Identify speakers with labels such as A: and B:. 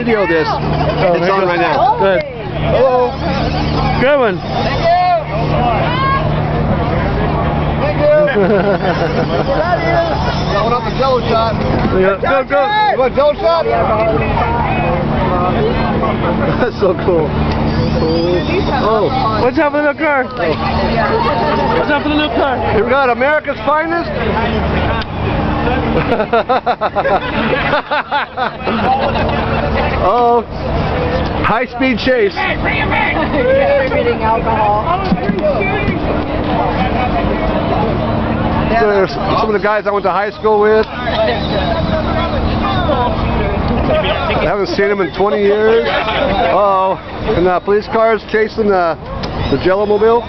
A: video this.
B: Oh,
A: it's on right now.
B: Good.
A: Hello.
B: Good one.
A: Thank you. Going up the Jello shot.
B: Yeah. Go, go.
A: You want a Jello shot? That's so cool. Oh.
B: What's up with the new car? What's up with the new car?
A: Here we got America's finest. Oh, high-speed chase.
C: Distributing alcohol.
A: There's some of the guys I went to high school with. I haven't seen them in 20 years. Uh-oh. And police cars chasing the Jello mobile.